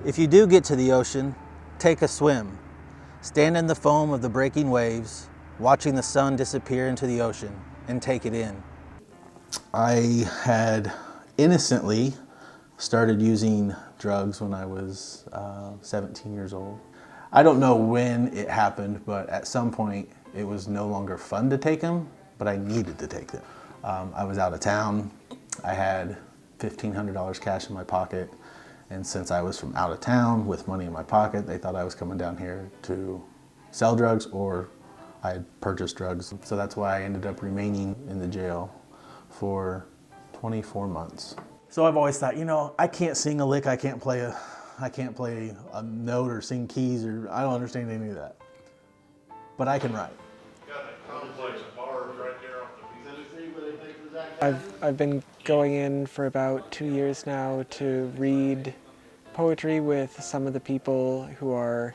If you do get to the ocean, take a swim. Stand in the foam of the breaking waves, watching the sun disappear into the ocean, and take it in. I had innocently started using drugs when I was 17 years old. I don't know when it happened, but at some point it was no longer fun to take them, but I needed to take them. I was out of town. I had $1,500 cash in my pocket, and since I was from out of town with money in my pocket, they thought I was coming down here to sell drugs or I had purchased drugs. So that's why I ended up remaining in the jail for 24 months. So I've always thought, I can't sing a lick, I can't play a note or sing keys, or I don't understand any of that. But I can write. I've been going in for about 2 years now to read poetry with some of the people who are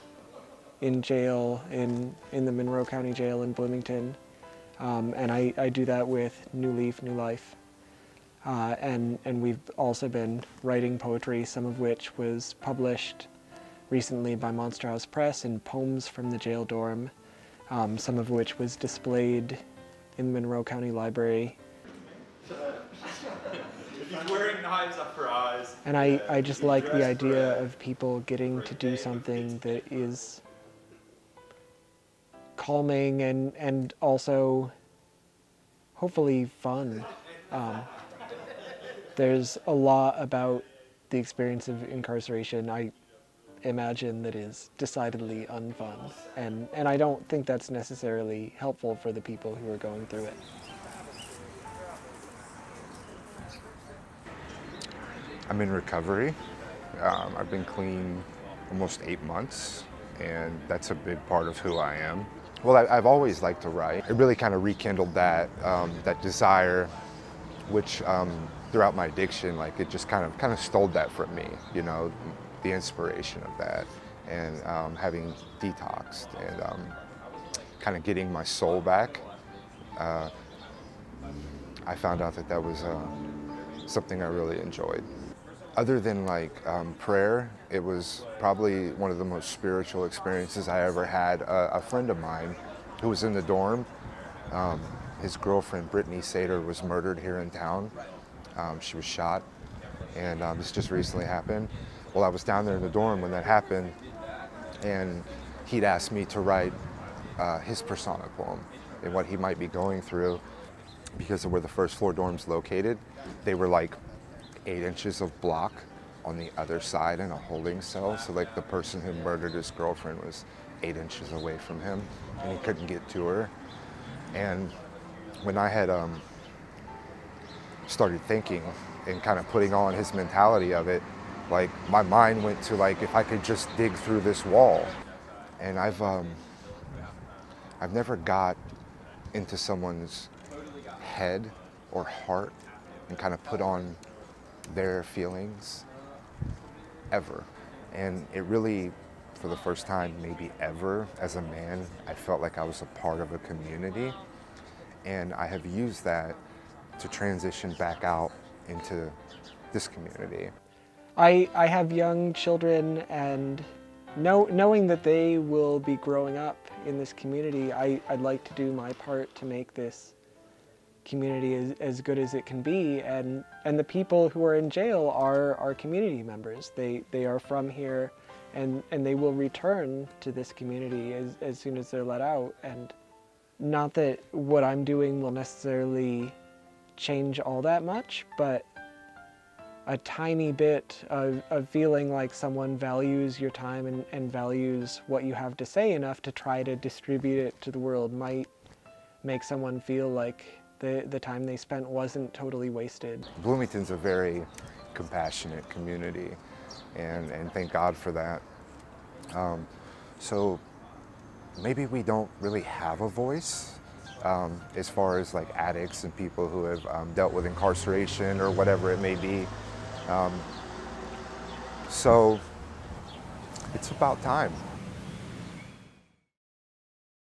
in jail in the Monroe County Jail in Bloomington. And I do that with New Leaf, New Life. And we've also been writing poetry, some of which was published recently by Monster House Press in Poems from the Jail Dorm, some of which was displayed in the Monroe County Library. He's wearing knives up her eyes. And I just like the idea of people getting to do something that is calming and also hopefully fun. There's a lot about the experience of incarceration I imagine that is decidedly unfun, and I don't think that's necessarily helpful for the people who are going through it. I'm in recovery. I've been clean almost 8 months, and that's a big part of who I am. Well, I've always liked to write. It really kind of rekindled that desire, which throughout my addiction, it just kind of stole that from me, the inspiration of that, and having detoxed and kind of getting my soul back. I found out that was something I really enjoyed. Other than prayer, it was probably one of the most spiritual experiences I ever had. A friend of mine who was in the dorm, his girlfriend, Brittany Sater, was murdered here in town. She was shot, and this just recently happened. Well, I was down there in the dorm when that happened, and he'd asked me to write his persona poem and what he might be going through, because of where the first floor dorm's located. They were 8 inches of block on the other side in a holding cell. So the person who murdered his girlfriend was 8 inches away from him, and he couldn't get to her. And when I had started thinking and kind of putting on his mentality of it, my mind went to if I could just dig through this wall. And I've never got into someone's head or heart and kind of put on their feelings ever. And it really, for the first time maybe ever as a man, I felt like I was a part of a community, and I have used that to transition back out into this community. I have young children, and knowing that they will be growing up in this community, I'd like to do my part to make this community as good as it can be, and the people who are in jail are community members. They are from here, and they will return to this community as soon as they're let out. And not that what I'm doing will necessarily change all that much, but a tiny bit of feeling like someone values your time and values what you have to say enough to try to distribute it to the world might make someone feel like the time they spent wasn't totally wasted. Bloomington's a very compassionate community, and thank God for that. So maybe we don't really have a voice as far as addicts and people who have dealt with incarceration or whatever it may be. So it's about time.